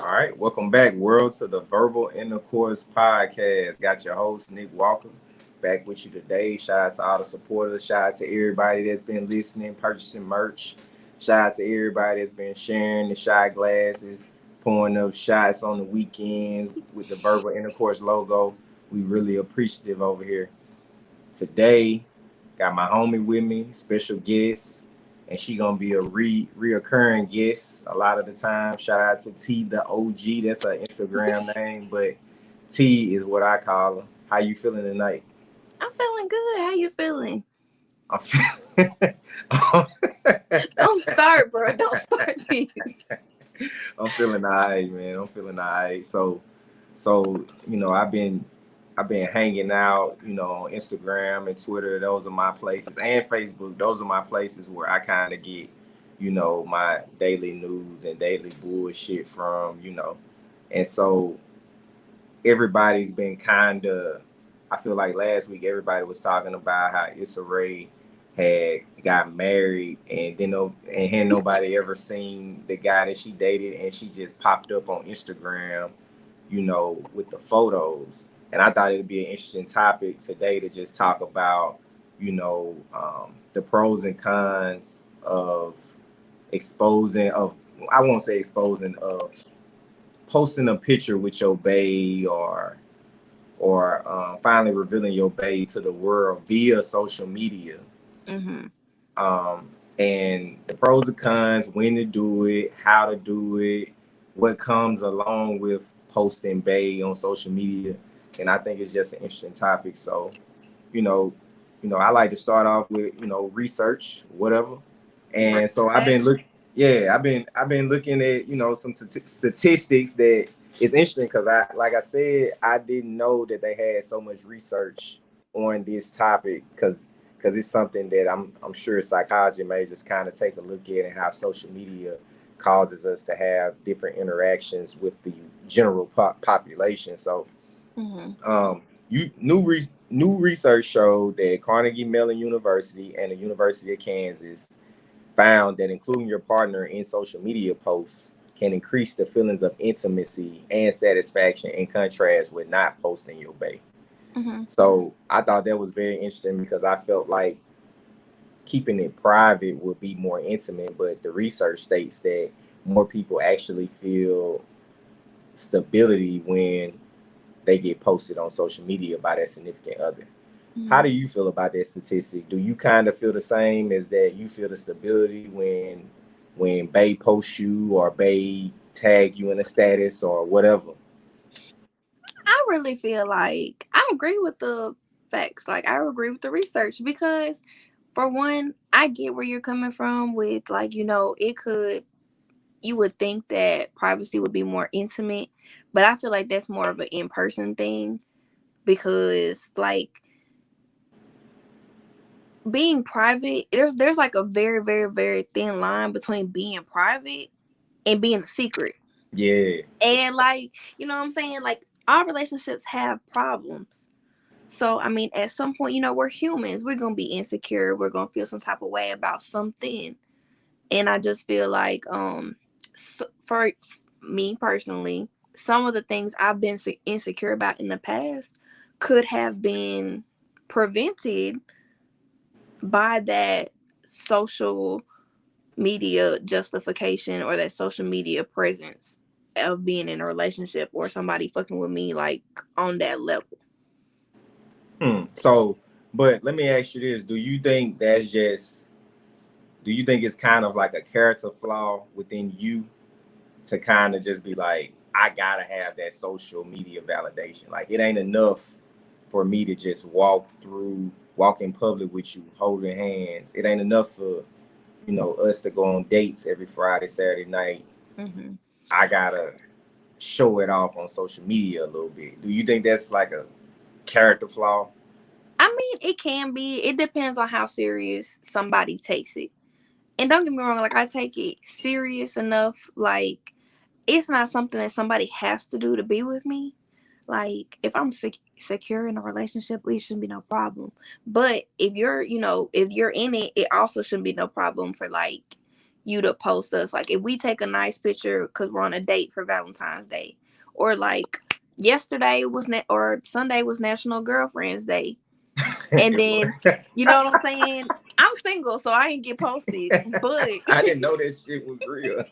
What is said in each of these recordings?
All right, welcome back, world, to the Verbal Intercourse Podcast. Got your host, Nick Walker, back with you today. Shout out to all the supporters. Shout out to everybody that's been listening, purchasing merch. Shout out to everybody that's been sharing the shot glasses, pouring up shots on the weekends with the Verbal Intercourse logo. We really appreciative over here. Today, got my homie with me, special guest, and she gonna be a reoccurring guest a lot of the time. Shout out to T the OG. That's her Instagram name, but T is what I call her. How you feeling tonight? I'm feeling good. How you feeling? I'm feeling. Don't start, bro. Don't start this. I'm feeling alright, man. I'm feeling alright. So I've been hanging out, on Instagram and Twitter. Those are my places, and Facebook. Those are my places where I kind of get, my daily news and daily bullshit from. And so everybody's been kind of. I feel like last week everybody was talking about how Issa Rae had got married, and and had nobody ever seen the guy that she dated, and she just popped up on Instagram, with the photos. And I thought it'd be an interesting topic today to just talk about, the pros and cons of exposing of I won't say exposing of posting a picture with your bae or finally revealing your bae to the world via social media. Mm-hmm. And the pros and cons, when to do it, how to do it, what comes along with posting bae on social media. And I think it's just an interesting topic. So, you know, I like to start off with, research, whatever. And so I've been looking, yeah, I've been looking at, some statistics that it's interesting because like I said, I didn't know that they had so much research on this topic because it's something that I'm sure psychology majors kind of take a look at, and how social media causes us to have different interactions with the general population. So, Mm-hmm. you new research showed that Carnegie Mellon University and the University of Kansas found that including your partner in social media posts can increase the feelings of intimacy and satisfaction, in contrast with not posting your bae. Mm-hmm. So I thought that was very interesting because I felt like keeping it private would be more intimate, but the research states that more people actually feel stability when they get posted on social media by their significant other. How Mm-hmm. do you feel about that statistic? Do you kind of feel the same as that? You feel the stability when Bay posts you or Bay tag you in a status or whatever? I really feel like I agree with the facts. Like I agree with the research because for one, I get where you're coming from with like, it could you would think that privacy would be more intimate, but I feel like that's more of an in-person thing because like being private, there's like a very, very, very thin line between being private and being a secret. Yeah. And like, you know what I'm saying? Like our relationships have problems. So I mean, at some point, we're humans. We're gonna be insecure. We're gonna feel some type of way about something. And I just feel like, for me personally, some of the things I've been insecure about in the past could have been prevented by that social media justification or that social media presence of being in a relationship or somebody fucking with me like on that level. So, but let me ask you this: Do you think it's kind of like a character flaw within you to kind of just be like, I gotta have that social media validation? Like, it ain't enough for me to just walk in public with you, holding hands. It ain't enough for us to go on dates every Friday, Saturday night. Mm-hmm. I gotta show it off on social media a little bit. Do you think that's like a character flaw? I mean, it can be. It depends on how serious somebody takes it. And don't get me wrong, like I take it serious enough. Like it's not something that somebody has to do to be with me. Like if I'm secure in a relationship, it shouldn't be no problem. But if you're in it, it also shouldn't be no problem for like you to post us. Like if we take a nice picture because we're on a date for Valentine's Day, or like yesterday was or Sunday was National Girlfriend's Day, and then you know what I'm saying. I'm single, so I ain't get posted. But I didn't know that shit was real,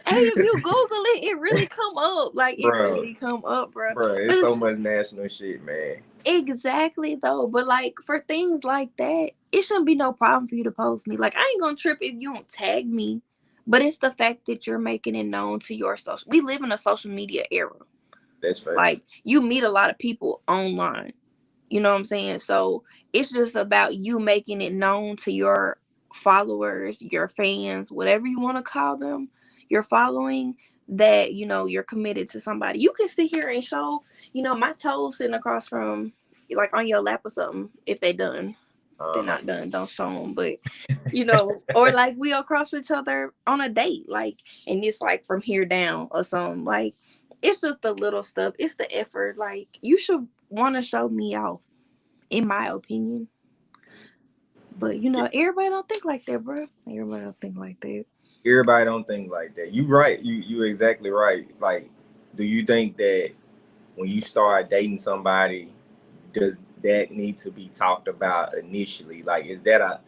hey, if you Google it, it really come up. Like it bro. really come up, bro. Bro, But it's so it's much national shit, man. exactly though. But like for things like that, it shouldn't be no problem for you to post me. Like I ain't gonna trip if you don't tag me. But it's the fact that you're making it known to your social. We live in a social media era. That's facts. Like you meet a lot of people online. You know what I'm saying? So it's just about you making it known to your followers, your fans, whatever you want to call them, your following, that, you know, you're committed to somebody. You can sit here and show, you know, my toes sitting across from, like on your lap or something, if they done. They're Uh-huh. not done, don't show them. But, you know, or like we across each other on a date, like, and it's like from here down or something. Like, it's just the little stuff. It's the effort. Like, you should want to show me off, in my opinion. But you know, everybody don't think like that, bro. Everybody don't think like that. Everybody don't think like that. You right. You exactly right. Like, do you think that when you start dating somebody, does that need to be talked about initially? Like, is that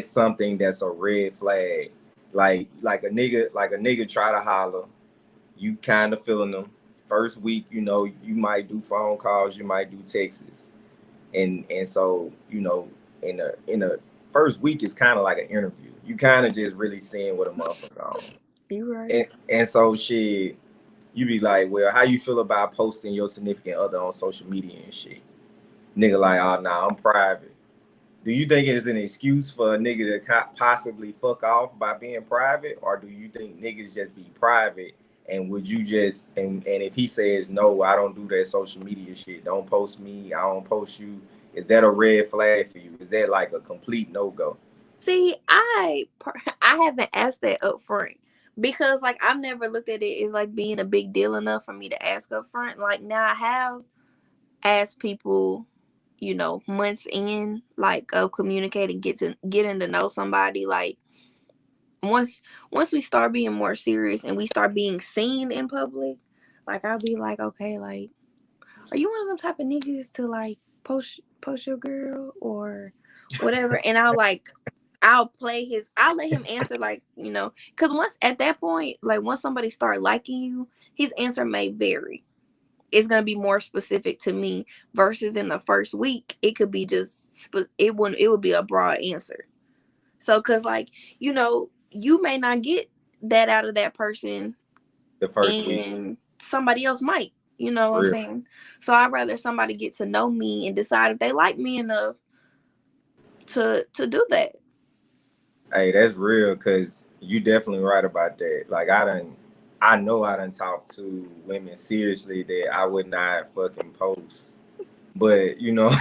something that's a red flag? Like a nigga try to holler, you kind of feeling them. First week, you know, you might do phone calls, you might do texts, and so you know, in a first week is kind of like an interview. You kind of just really seeing what a motherfucker on, You right. and so shit. You be like, well, how you feel about posting your significant other on social media and shit? Nigga like, oh nah, I'm private. Do you think it is an excuse for a nigga to possibly fuck off by being private, or do you think niggas just be private? And would you just and if he says no, I don't do that social media shit. Don't post me. I don't post you. Is that a red flag for you? Is that like a complete no go? See, I haven't asked that up front because like I've never looked at it as like being a big deal enough for me to ask up front. Like now I have asked people, you know, months in, like of communicating, getting to know somebody. Like once once we start being more serious and we start being seen in public, like I'll be like, okay, like, are you one of them type of niggas to like post your girl or whatever? And I'll let him answer, like, you know, because once at that point, like once somebody start liking you, his answer may vary. It's gonna be more specific to me versus in the first week, it could be just it would be a broad answer. So, cause like, you know, you may not get that out of that person, The first week, and somebody else might. You know what I'm real. saying? So I'd rather somebody get to know me and decide if they like me enough to do that. Hey, that's real because you definitely right about that. Like I know I done talked to women seriously that I would not fucking post. But you know,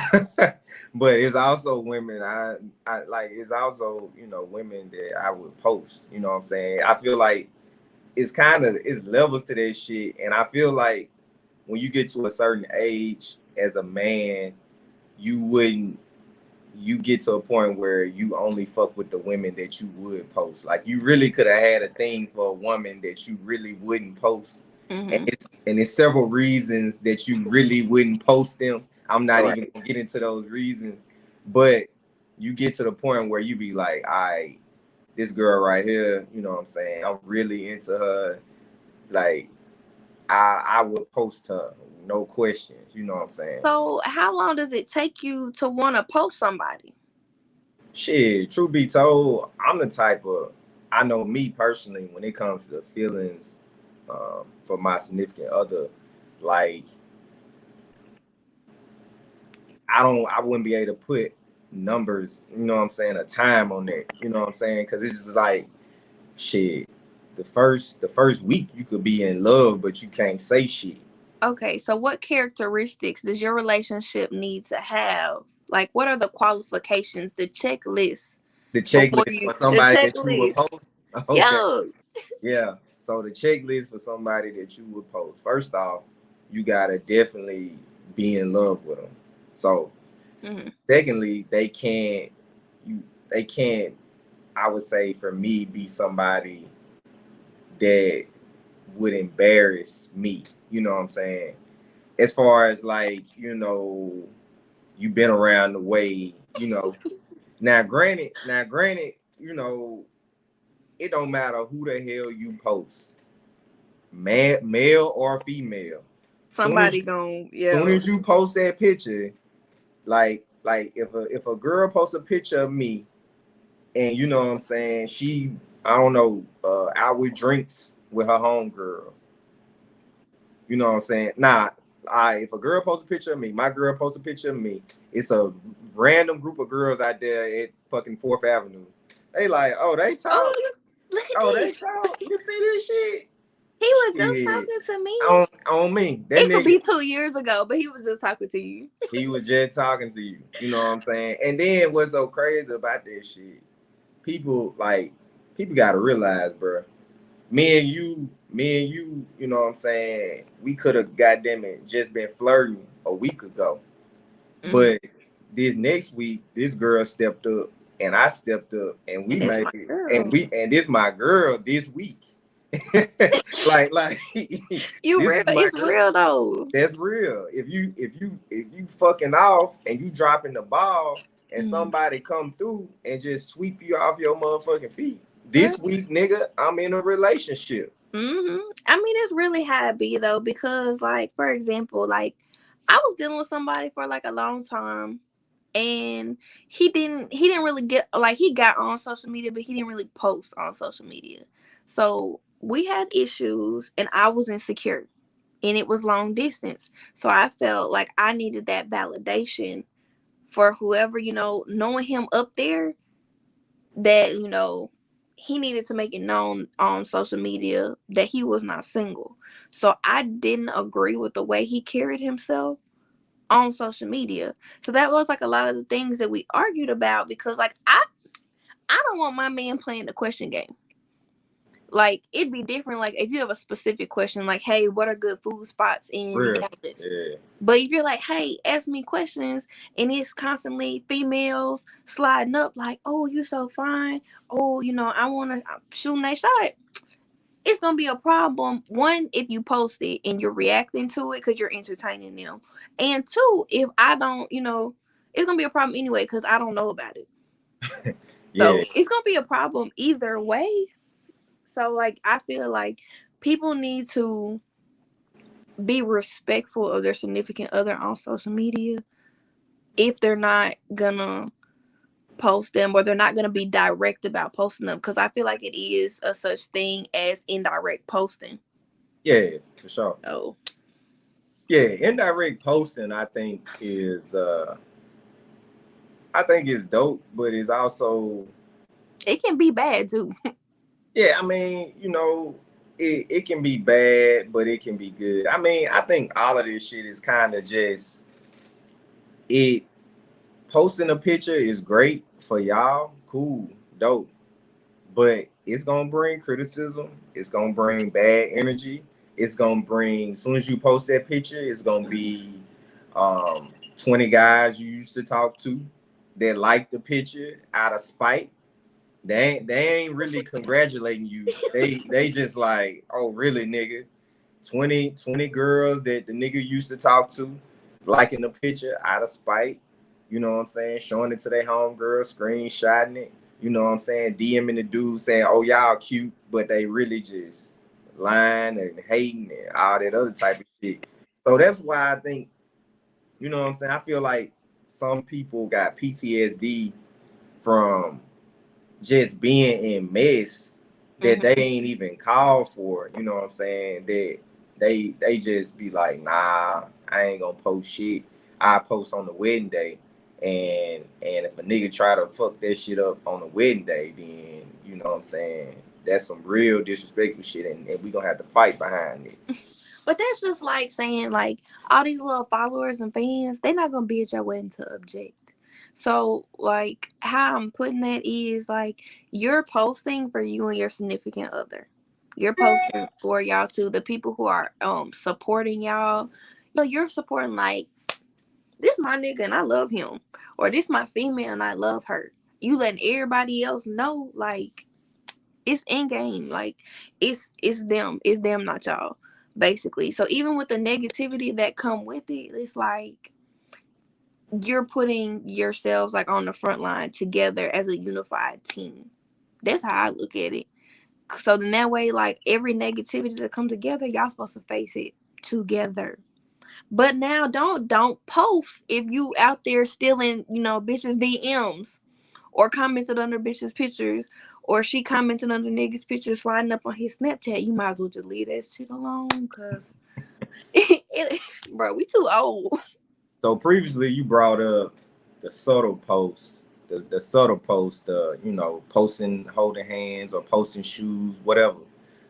but it's also women I like. It's also women that I would post. You know what I'm saying? I feel like it's levels to that shit, and I feel like when you get to a certain age as a man, you wouldn't you get to a point where you only fuck with the women that you would post. Like you really could have had a thing for a woman that you really wouldn't post. And Mm-hmm. it's several reasons that you really wouldn't post them. I'm not even Right. gonna get into those reasons. But you get to the point where you be like, I this girl right here, you know what I'm saying? I'm really into her. Like I would post her, no questions, you know what I'm saying? So how long does it take you to want to post somebody? Shit, truth be told, I'm the type of I know me personally when it comes to the feelings for my significant other, like I wouldn't be able to put numbers, you know what I'm saying, a time on that, you know what I'm saying, because it's just like shit. The first week you could be in love, but you can't say shit. Okay, so what characteristics does your relationship need to have? Like, what are the qualifications, the checklist The before checklist you, for the somebody that you would checklist? post. Okay. Yo. Yeah. So the checklist for somebody that you would post. First off, you gotta definitely be in love with them. So, Mm-hmm. secondly, they can't. You. They can't. I would say for me, be somebody that would embarrass me. You know what I'm saying? As far as like, you've been. The way, now granted, it don't matter who the hell you post, man, male or female. Soon as Somebody gon' soon yeah. as you post that picture, like if a girl posts a picture of me, and you know what I'm saying, she, I don't know, out with drinks with her homegirl. You know what I'm saying? Nah, if a girl posts a picture of me, my girl posts a picture of me, it's a random group of girls out there at fucking Fourth Avenue. They like, oh, they talk. Oh, look at Oh, they this. talk. You see this shit? He was just Shit. talking to me. On me. That It could nigga, be 2 years ago, but he was just talking to you. he was just talking to you. You know what I'm saying? And then what's so crazy about that shit? People like people gotta realize, bro. You know what I'm saying? We could have goddamn it just been flirting a week ago. Mm-hmm. But this next week, this girl stepped up and I stepped up and we And that's made my it. girl. And this my girl this week. like You this real? is my It's girl. real though. That's real. If you fucking off and you dropping the ball and Mm. somebody come through and just sweep you off your motherfucking feet. Right. This week, nigga, I'm in a relationship. I mean, it's really how it be though, because like, for example, like I was dealing with somebody for like a long time, and he didn't really get, like, he got on social media, but he didn't really post on social media. So we had issues, and I was insecure, and it was long distance. So I felt like I needed that validation for whoever, knowing him up there, that he needed to make it known on social media that he was not single. So I didn't agree with the way he carried himself on social media. So that was like a lot of the things that we argued about, because like I don't want my man playing the question game. Like, it'd be different like if you have a specific question, like, hey, what are good food spots in Real. Dallas? Yeah. But if you're like, hey, ask me questions, and it's constantly females sliding up, like, oh, you so fine. Oh, I want to shoot that shot. It's going to be a problem. One, if you post it and you're reacting to it because you're entertaining them. And two, if I don't, it's going to be a problem anyway because I don't know about it. Yeah. So it's going to be a problem either way. So, like, I feel like people need to be respectful of their significant other on social media if they're not gonna post them, or they're not gonna be direct about posting them, because I feel like it is a such thing as indirect posting. Yeah, for sure. Oh, Yeah, indirect posting I think is dope, but it's also, it can be bad too. yeah, I mean, it can be bad, but it can be good. I mean, I think all of this shit is kind of just it. Posting a picture is great for y'all, cool, dope, but it's gonna bring criticism. It's gonna bring bad energy. It's gonna bring, as soon as you post that picture, it's gonna be 20 guys you used to talk to that like the picture out of spite. They ain't really congratulating you. They just like, oh really, nigga? 20 girls that the nigga used to talk to liking the picture out of spite. You know what I'm saying? Showing it to their homegirl, screenshotting it. You know what I'm saying? DMing the dude saying, oh, y'all cute, but they really just lying and hating and all that other type of shit. So that's why I think, you know what I'm saying? I feel like some people got PTSD from just being in mess that they Hmm. ain't even called for. You know what I'm saying? That they just be like, nah, I ain't gonna post shit. I post on the wedding day, and if a nigga try to fuck that shit up on the wedding day, then you know what I'm saying, that's some real disrespectful shit, and we gonna have to fight behind it. But that's just like saying, like, all these little followers and fans, they're not gonna be at your wedding to object. So, like, how I'm putting that is like, you're posting for you and your significant other. You're posting for y'all too. The people who are supporting y'all, you're supporting, like, this my nigga and I love him, or this my female and I love her. You letting everybody else know, like, it's in game. Like, it's them, not y'all. Basically. So even with the negativity that come with it, it's like you're putting yourselves like on the front line together as a unified team. That's how I look at it. So then that way, like every negativity that come together, y'all supposed to face it together. But now don't post if you out there stealing, bitches DMs or commented under bitches pictures or she commented under niggas pictures sliding up on his Snapchat. You might as well just leave that shit alone, cause bro, we too old. So previously you brought up the subtle posts, the subtle post, posting holding hands or posting shoes, whatever.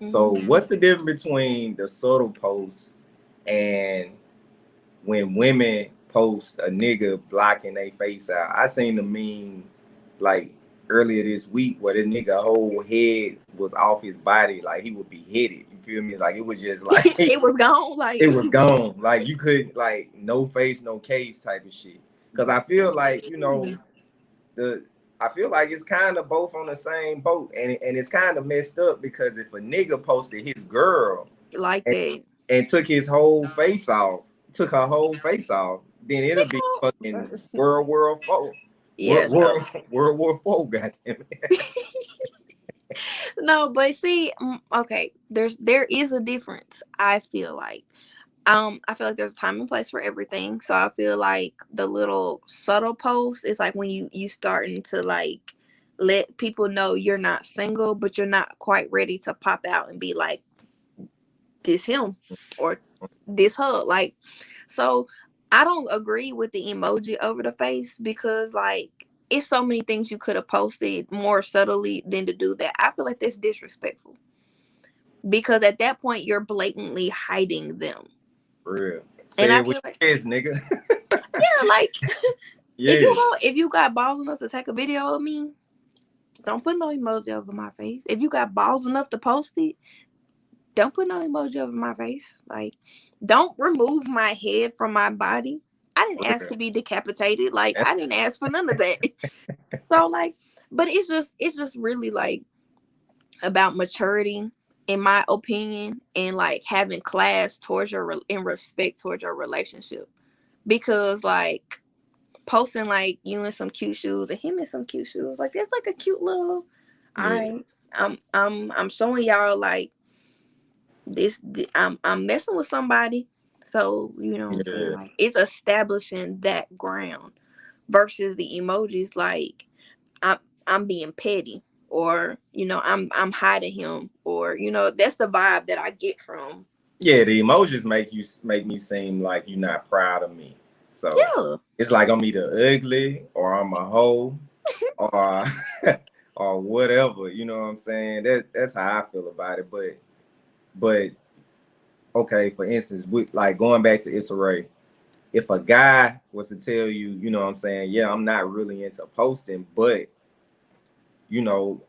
So Mm-hmm. what's the difference between the subtle posts and when women post a nigga blocking their face out? I seen the meme like earlier this week where this nigga whole head was off his body, like he would be hit. You feel me? Like it was just like It was gone. Like, it was gone. Like you could like no face, no case type of shit. Cause I feel like, the I feel like it's kind of both on the same boat. And it's kind of messed up because if a nigga posted his girl like and, that. and took his whole face off, took her whole face off, then it'll be fucking World War IV. Yeah, World, no. World, World War IV, goddamn it. No, but see, okay, there is a difference. I feel like, I feel like there's a time and place for everything. So I feel like the little subtle post is like when you starting to like let people know you're not single, but you're not quite ready to pop out and be like, this him or this her. Like, so I don't agree with the emoji over the face because like it's so many things you could have posted more subtly than to do that. I feel like that's disrespectful because at that point you're blatantly hiding them. For real. And Say I it with feel like, your chest, nigga. yeah, like Yeah. if you got balls enough to take a video of me, don't put no emoji over my face. If you got balls enough to post it, don't put no emoji over my face. Like, don't remove my head from my body. I didn't For ask real. to be decapitated. Like, I didn't ask for none of that. So like, but it's just really like about maturity, in my opinion, and like having class towards and respect towards your relationship. Because like posting like you in some cute shoes and him in some cute shoes, like that's like a cute little. Yeah. I'm showing y'all like this. I'm messing with somebody, so you know what I'm saying. Yeah. Like it's establishing that ground versus the emojis. Like I'm I'm being petty, or I'm hiding him, or that's the vibe that I get from. Yeah, the emojis make me seem like you're not proud of me. So Yeah, it's like I'm either ugly or I'm a hoe or or whatever. You know what I'm saying? That's how I feel about it. But okay, for instance, with like going back to Issa Rae, if a guy was to tell you, you know what I'm saying, yeah, I'm not really into posting, but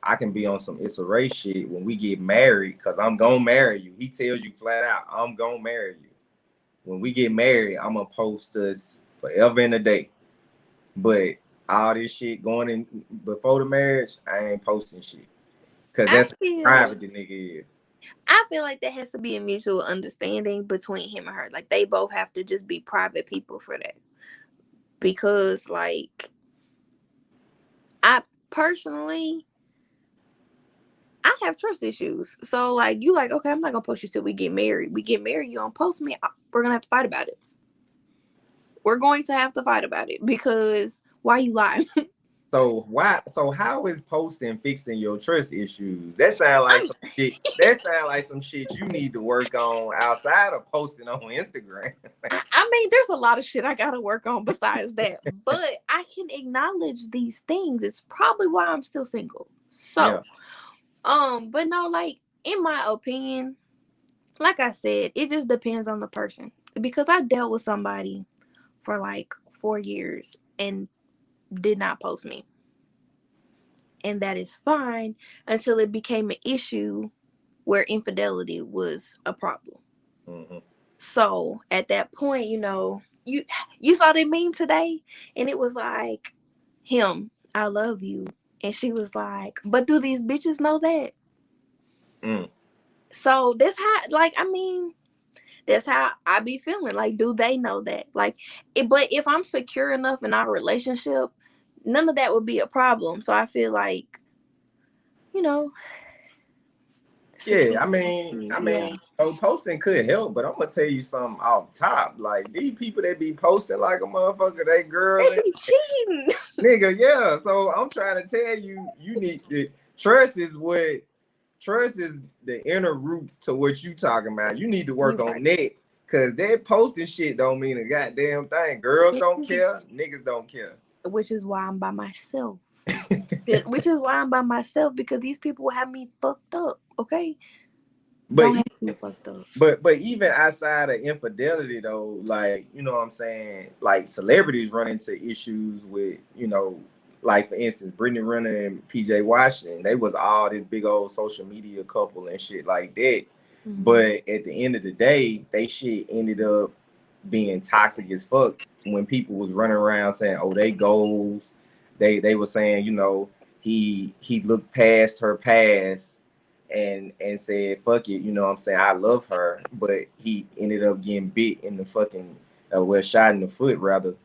I can be on some Issa Rae shit when we get married, because I'm gonna marry you. He tells you flat out, I'm gonna marry you. When we get married, I'm gonna post us forever and a day. But all this shit going in before the marriage, I ain't posting shit. Cause I that's how feel private the nigga is. I feel like there has to be a mutual understanding between him and her. Like they both have to just be private people for that. Because like I personally I have trust issues. So like you like, okay, I'm not gonna post you till we get married. We get married, you don't post me, we're gonna have to fight about it. We're going to have to fight about it because why you lie? So how is posting fixing your trust issues? That sound like I'm some shit. That sound like some shit you need to work on outside of posting on Instagram. I mean, there's a lot of shit I gotta work on besides that, but I can acknowledge these things. It's probably why I'm still single. Yeah. So, but no, like in my opinion, like I said, it just depends on the person. Because I dealt with somebody for like 4 years and did not post me, and that is fine until it became an issue where infidelity was a problem. Hmm. So at that point, you saw that meme today, and it was like him. I love you. And she was like, but do these bitches know that? Mm. So that's how, like, I mean, that's how I be feeling. Like, do they know that? Like, but if I'm secure enough in our relationship, none of that would be a problem. So I feel like, you know, Yeah, secure. Yeah. posting could help, but I'm gonna tell you something off top. Like these people that be posting like a motherfucker, they girl They and be cheating. nigga, yeah. So I'm trying to tell you, you need to trust is what trust is the inner root to what you talking about. You need to work You on right. that. Cause that posting shit don't mean a goddamn thing. Girls don't care, niggas don't care. Which is why I'm by myself. Which is why I'm by myself because these people have me fucked up. Okay, But don't have me fucked up. But even outside of infidelity though, like, you know what I'm saying, like celebrities run into issues with, like for instance, Brittany Renner and PJ Washington, they was all this big old social media couple and shit like that. Mm-hmm. But at the end of the day, they shit ended up being toxic as fuck when people was running around saying, "Oh, they goals." They were saying, he looked past her past and said, "Fuck it," you know what I'm saying? I love her, but he ended up getting bit in the fucking shot in the foot rather,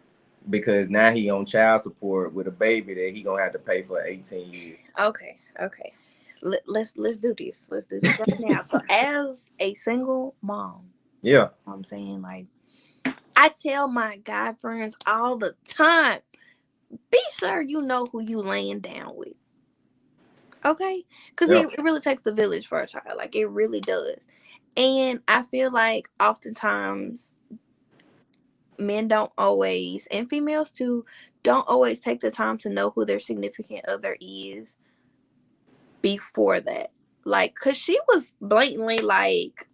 because now he on child support with a baby that he gonna have to pay for 18 years. Okay, okay. Let's do this. Let's do this right now. So, as a single mom, Yeah, I'm saying like I tell my guy friends all the time, be sure you know who you laying down with. Okay, because yeah. it really takes a village for a child. Like it really does. And I feel like oftentimes men don't always, and females too, don't always take the time to know who their significant other is before that. Like, cause she was blatantly like,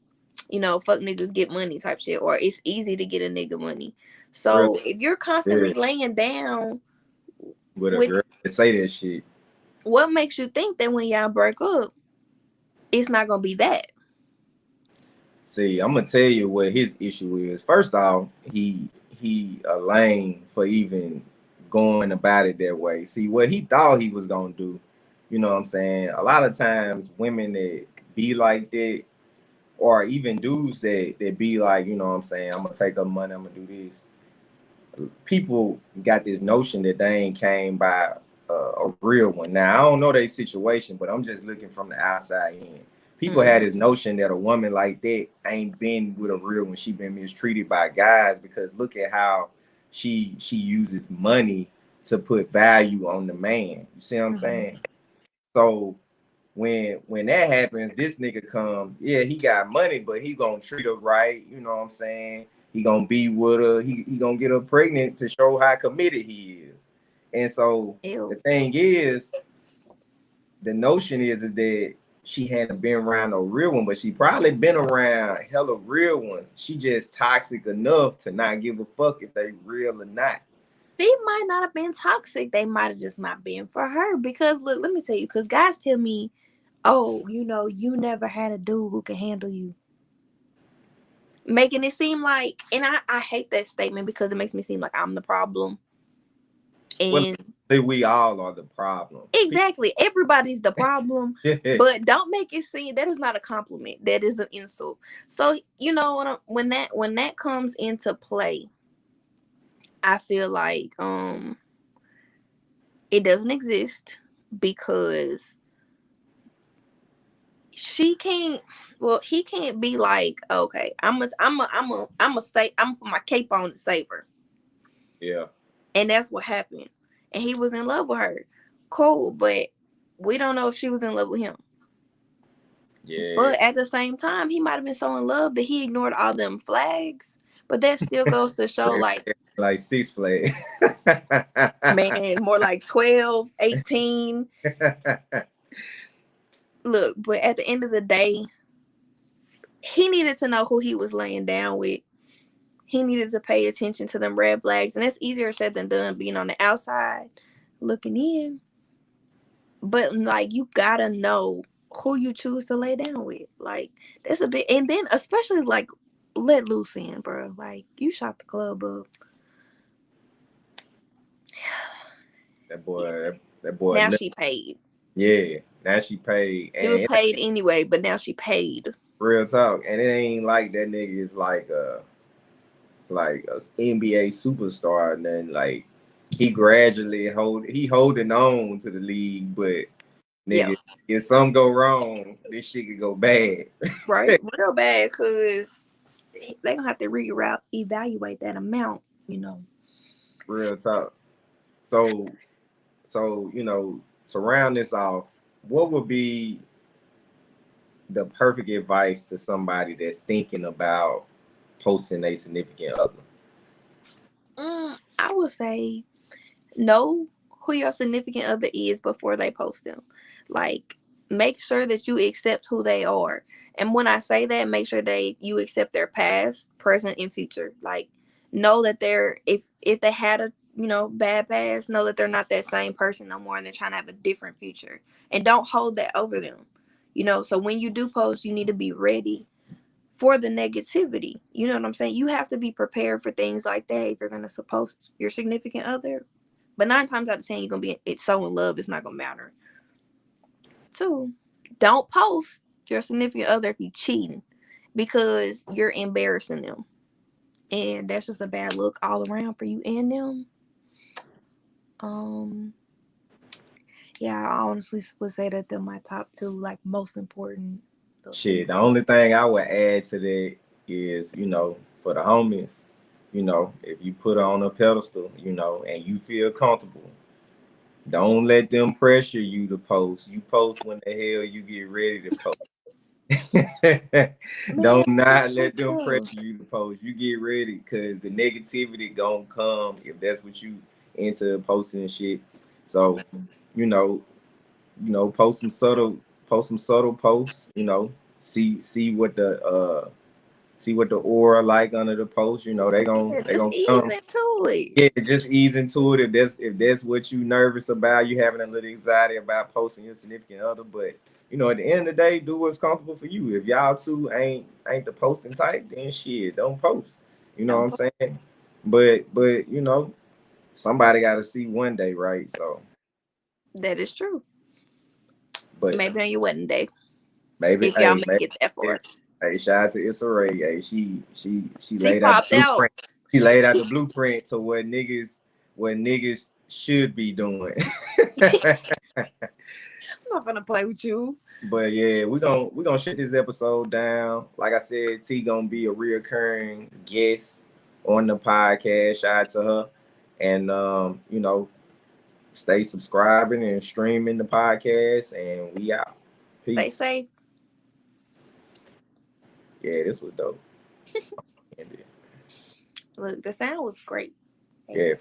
fuck niggas get money type shit, or it's easy to get a nigga money. Real So if you're constantly good laying down with a with, girl to say that shit. what makes you think that when y'all break up, it's not gonna be that? See, I'm gonna tell you what his issue is. First off, he a lame for even going about it that way. See, what he thought he was gonna do, you know what I'm saying? A lot of times women that be like that, or even dudes that be like, you know what I'm saying, I'm gonna take her money, I'm gonna do this. People got this notion that they ain't came by a real one. Now I don't know their situation, but I'm just looking from the outside in. People had Mm-hmm. this notion that a woman like that ain't been with a real one. She been mistreated by guys because look at how she uses money to put value on the man. You see what I'm Mm-hmm. saying? So when that happens, this nigga come, yeah, he got money, but he gonna treat her right. You know what I'm saying? He gonna be with her. He gonna get her pregnant to show how committed he is. And so the Ew. thing is, the notion is that she hadn't been around no real one, but she probably been around hella real ones. She just toxic enough to not give a fuck if they real or not. They might not have been toxic. They might have just not been for her. Because look, let me tell you, because guys tell me, oh, you never had a dude who can handle you. Making it seem like, and I hate that statement because it makes me seem like I'm the problem. Well, And we all are the problem. exactly, everybody's the problem. People, But don't make it seem that is not a compliment. That is an insult. So when that comes into play, I feel like it doesn't exist because she can't, well, he can't be like, okay, I'm a stay, I'm put my cape on to save her. yeah, And that's what happened. And he was in love with her. Cool, but we don't know if she was in love with him. yeah. But at the same time, he might have been so in love that he ignored all them flags. But that still goes to show, like, Like Six Flags. man, more like 12, 18. Look, but at the end of the day, he needed to know who he was laying down with. He needed to pay attention to them red flags. And that's easier said than done, being on the outside looking in. But like, you gotta know who you choose to lay down with. Like, that's a bit, and then especially like, let loose in, bro. Like, you shot the club up. That boy, that boy, Now she paid. yeah. Now she paid, She and was it paid ain't anyway, but now she paid. real talk, and it ain't like that nigga is like a NBA superstar, and then like he gradually holding on to the league, but Yeah, nigga, if something go wrong, this shit could go bad. right. Real bad, cause they gonna have to reroute evaluate that amount. Real talk. So to round this off, what would be the perfect advice to somebody that's thinking about posting a significant other? I would say know who your significant other is before they post them. Like, make sure that you accept who they are. And when I say that, make sure you accept their past, present, and future. Like, know that they're if they had a bad past, know that they're not that same person no more, and they're trying to have a different future. And don't hold that over them. So when you do post, you need to be ready for the negativity. You know what I'm saying? You have to be prepared for things like that if you're gonna suppose your significant other. But 9 times out of 10, you're gonna be it's so in love, it's not gonna matter. Two, don't post your significant other if you cheating because you're embarrassing them. And that's just a bad look all around for you and them. Um yeah, I honestly would say that they're my top two, like most important little Shit, things. the only thing I would add to that is, for the homies, if you put her on a pedestal, and you feel comfortable, don't let them pressure you to post. You post when the hell you get ready to post. Man, Don't not let that's them true. pressure you to post. You get ready because the negativity gonna come if that's what you into posting and shit. So, you know, post some subtle posts, see what the aura like under the post. Yeah, they just gonna ease come. into it. Yeah, just ease into it if that's what you nervous about, you having a little anxiety about posting your significant other. But at the end of the day, do what's comfortable for you. If y'all two ain't the posting type, then shit, don't post. You know what Don't I'm post. saying? But somebody gotta see one day, right? So That is true. but Maybe on your wedding day, maybe if y'all hey, make maybe it that far. hey, shout out to Issa Rae. Hey, she She laid out the popped out. blueprint. She laid out the blueprint to what niggas should be doing. I'm not gonna play with you. But yeah, we gonna shut this episode down. Like I said, T gonna be a reoccurring guest on the podcast. Shout out to her, and stay subscribing and streaming the podcast. And we out. Stay Peace. safe. Yeah, this was dope. And, Look, the sound was great. yeah,